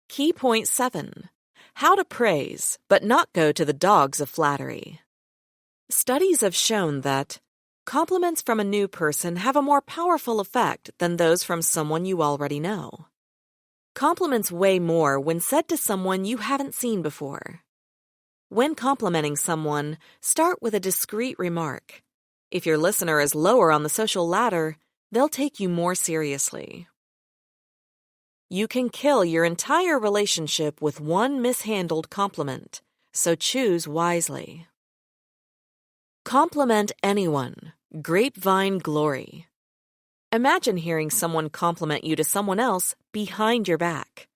Key point 7. How to praise, but not go to the dogs of flattery. Studies have shown that compliments from a new person have a more powerful effect than those from someone you already know. Compliments weigh more when said to someone you haven't seen before. When complimenting someone, start with a discreet remark. If your listener is lower on the social ladder, they'll take you more seriously. You can kill your entire relationship with one mishandled compliment, so choose wisely. Compliment anyone. Grapevine glory. Imagine hearing someone compliment you to someone else behind your back.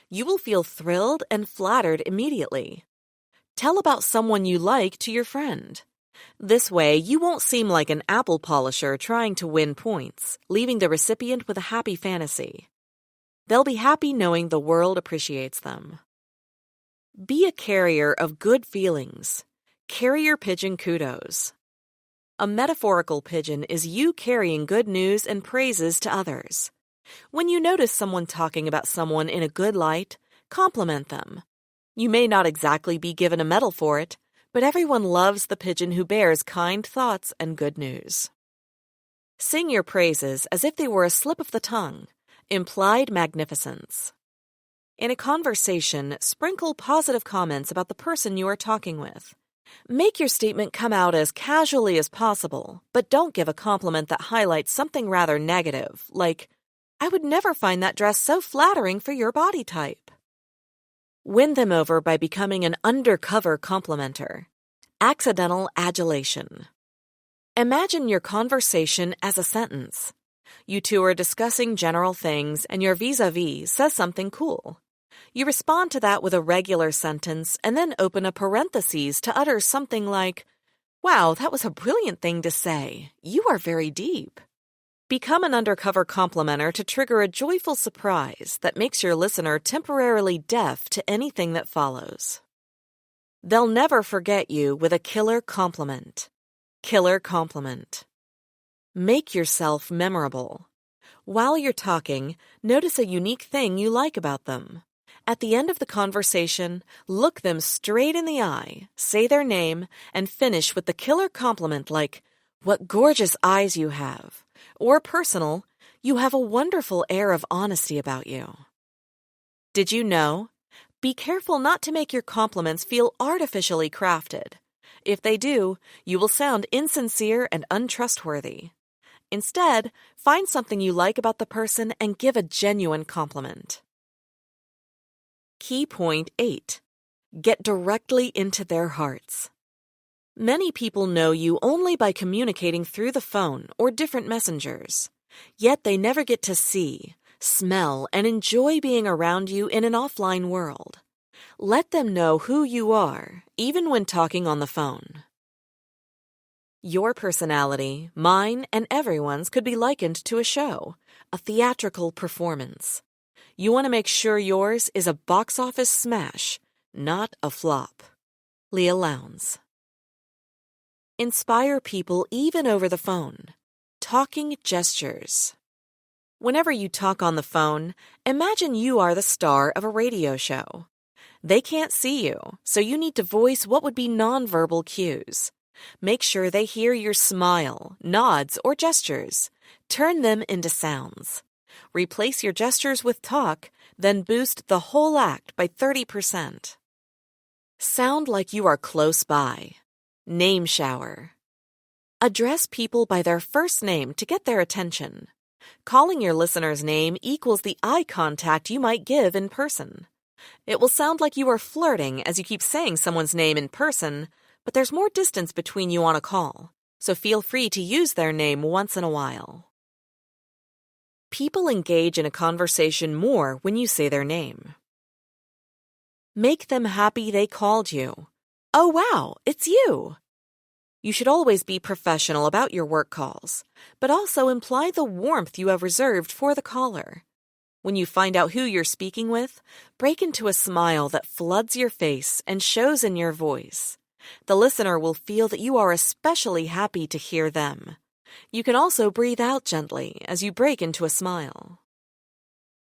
You will feel thrilled and flattered immediately. Tell about someone you like to your friend. This way, you won't seem like an apple polisher trying to win points, leaving the recipient with a happy fantasy. They'll be happy knowing the world appreciates them. Be a carrier of good feelings. Carrier pigeon kudos. A metaphorical pigeon is you carrying good news and praises to others. When you notice someone talking about someone in a good light, compliment them. You may not exactly be given a medal for it, but everyone loves the pigeon who bears kind thoughts and good news. Sing your praises as if they were a slip of the tongue. Implied magnificence. In a conversation, sprinkle positive comments about the person you are talking with. Make your statement come out as casually as possible, but don't give a compliment that highlights something rather negative, like, "I would never find that dress so flattering for your body type." Win them over by becoming an undercover complimenter. Accidental adulation. Imagine your conversation as a sentence. You two are discussing general things and your vis-a-vis says something cool. You respond to that with a regular sentence and then open a parenthesis to utter something like, "Wow, that was a brilliant thing to say. You are very deep." Become an undercover complimenter to trigger a joyful surprise that makes your listener temporarily deaf to anything that follows. They'll never forget you with a killer compliment. Killer compliment. Make yourself memorable. While you're talking, notice a unique thing you like about them. At the end of the conversation, look them straight in the eye, say their name, and finish with the killer compliment like, "What gorgeous eyes you have," or personal, "You have a wonderful air of honesty about you." Did you know? Be careful not to make your compliments feel artificially crafted. If they do, you will sound insincere and untrustworthy. Instead, find something you like about the person and give a genuine compliment. Key point 8. Get directly into their hearts. Many people know you only by communicating through the phone or different messengers. Yet they never get to see, smell, and enjoy being around you in an offline world. Let them know who you are, even when talking on the phone. Your personality, mine, and everyone's could be likened to a show, a theatrical performance. You want to make sure yours is a box office smash, not a flop. Leil Lowndes. Inspire people even over the phone. Talking gestures. Whenever you talk on the phone, imagine you are the star of a radio show. They can't see you, so you need to voice what would be nonverbal cues. Make sure they hear your smile, nods, or gestures. Turn them into sounds. Replace your gestures with talk, then boost the whole act by 30%. Sound like you are close by. Name shower. Address people by their first name to get their attention. Calling your listener's name equals the eye contact you might give in person. It will sound like you are flirting as you keep saying someone's name in person, but there's more distance between you on a call, so feel free to use their name once in a while. People engage in a conversation more when you say their name. Make them happy they called you. "Oh wow, it's you!" You should always be professional about your work calls, but also imply the warmth you have reserved for the caller. When you find out who you're speaking with, break into a smile that floods your face and shows in your voice. The listener will feel that you are especially happy to hear them. You can also breathe out gently as you break into a smile.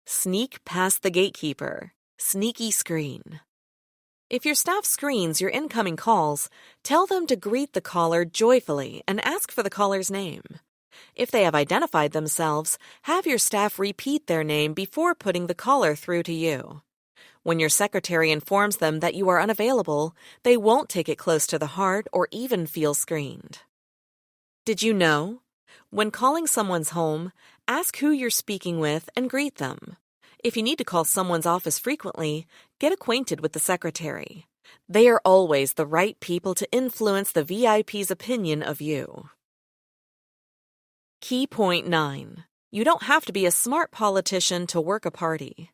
Sneak past the gatekeeper. Sneaky screen. If your staff screens your incoming calls, tell them to greet the caller joyfully and ask for the caller's name. If they have identified themselves, have your staff repeat their name before putting the caller through to you. When your secretary informs them that you are unavailable, they won't take it close to the heart or even feel screened. Did you know? When calling someone's home, ask who you're speaking with and greet them. If you need to call someone's office frequently, get acquainted with the secretary. They are always the right people to influence the VIP's opinion of you. Key point 9. You don't have to be a smart politician to work a party.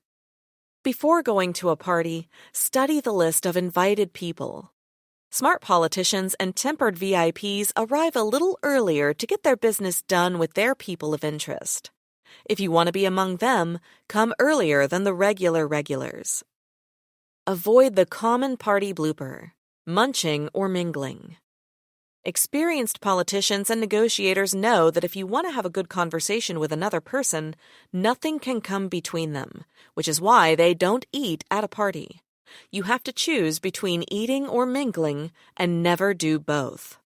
Before going to a party, study the list of invited people. Smart politicians and tempered VIPs arrive a little earlier to get their business done with their people of interest. If you want to be among them, come earlier than the regulars. Avoid the common party blooper, munching or mingling. Experienced politicians and negotiators know that if you want to have a good conversation with another person, nothing can come between them, which is why they don't eat at a party. You have to choose between eating or mingling and never do both.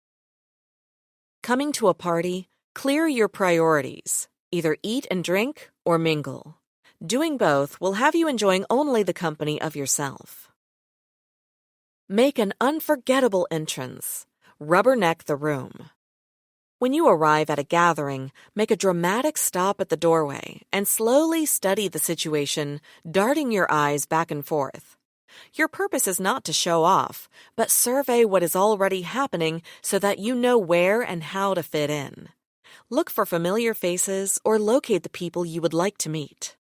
Coming to a party, clear your priorities. Either eat and drink or mingle. Doing both will have you enjoying only the company of yourself. Make an unforgettable entrance. Rubberneck the room. When you arrive at a gathering, make a dramatic stop at the doorway and slowly study the situation, darting your eyes back and forth. Your purpose is not to show off, but survey what is already happening so that you know where and how to fit in. Look for familiar faces or locate the people you would like to meet.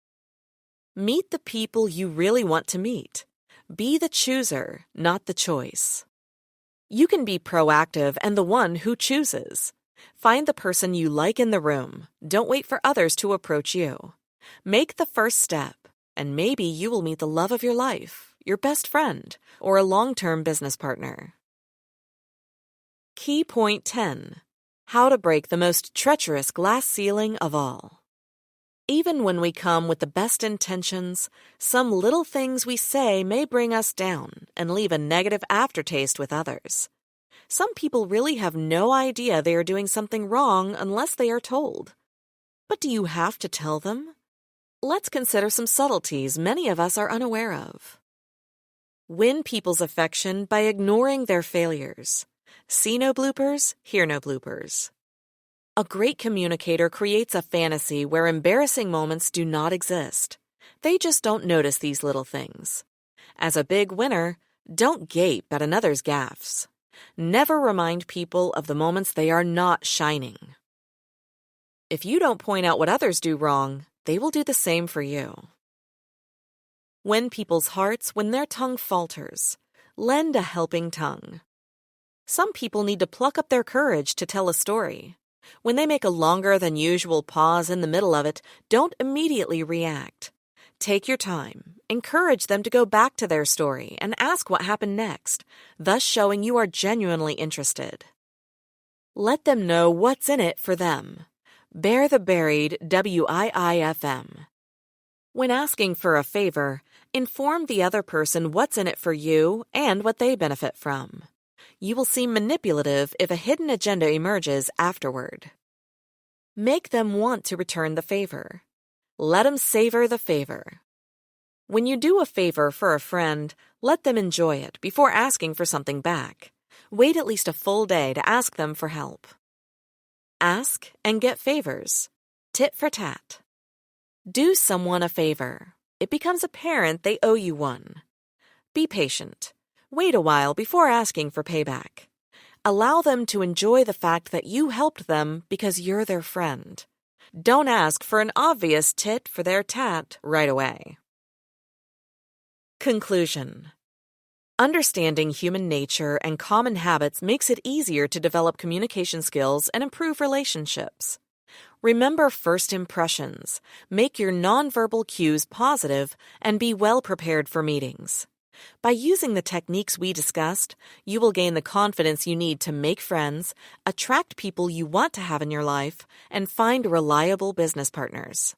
Meet the people you really want to meet. Be the chooser, not the choice. You can be proactive and the one who chooses. Find the person you like in the room. Don't wait for others to approach you. Make the first step, and maybe you will meet the love of your life, your best friend, or a long-term business partner. Key point 10. How to break the most treacherous glass ceiling of all. Even when we come with the best intentions, some little things we say may bring us down and leave a negative aftertaste with others. Some people really have no idea they are doing something wrong unless they are told. But do you have to tell them? Let's consider some subtleties many of us are unaware of. Win people's affection by ignoring their failures. See no bloopers, hear no bloopers. A great communicator creates a fantasy where embarrassing moments do not exist. They just don't notice these little things. As a big winner, don't gape at another's gaffes. Never remind people of the moments they are not shining. If you don't point out what others do wrong, they will do the same for you. Win people's hearts when their tongue falters. Lend a helping tongue. Some people need to pluck up their courage to tell a story. When they make a longer than usual pause in the middle of it, don't immediately react. Take your time. Encourage them to go back to their story and ask what happened next, thus showing you are genuinely interested. Let them know what's in it for them. Bear the buried WIIFM. When asking for a favor, inform the other person what's in it for you and what they benefit from. You will seem manipulative if a hidden agenda emerges afterward. Make them want to return the favor. Let them savor the favor. When you do a favor for a friend, let them enjoy it before asking for something back. Wait at least a full day to ask them for help. Ask and get favors. Tit for tat. Do someone a favor. It becomes apparent they owe you one. Be patient. Wait a while before asking for payback. Allow them to enjoy the fact that you helped them because you're their friend. Don't ask for an obvious tit for their tat right away. Conclusion. Understanding human nature and common habits makes it easier to develop communication skills and improve relationships. Remember first impressions, make your nonverbal cues positive, and be well prepared for meetings. By using the techniques we discussed, you will gain the confidence you need to make friends, attract people you want to have in your life, and find reliable business partners.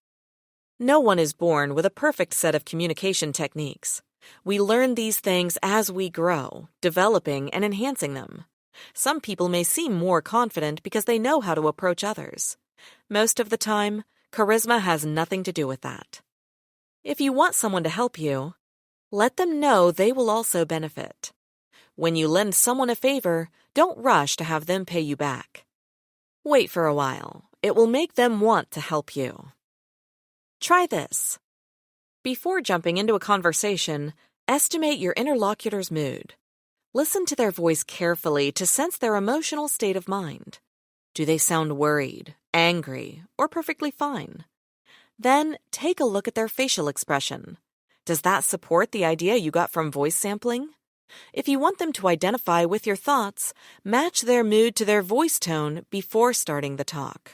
No one is born with a perfect set of communication techniques. We learn these things as we grow, developing and enhancing them. Some people may seem more confident because they know how to approach others. Most of the time, charisma has nothing to do with that. If you want someone to help you, let them know they will also benefit. When you lend someone a favor, don't rush to have them pay you back. Wait for a while. It will make them want to help you. Try this. Before jumping into a conversation, estimate your interlocutor's mood. Listen to their voice carefully to sense their emotional state of mind. Do they sound worried, angry, or perfectly fine? Then take a look at their facial expression. Does that support the idea you got from voice sampling? If you want them to identify with your thoughts, match their mood to their voice tone before starting the talk.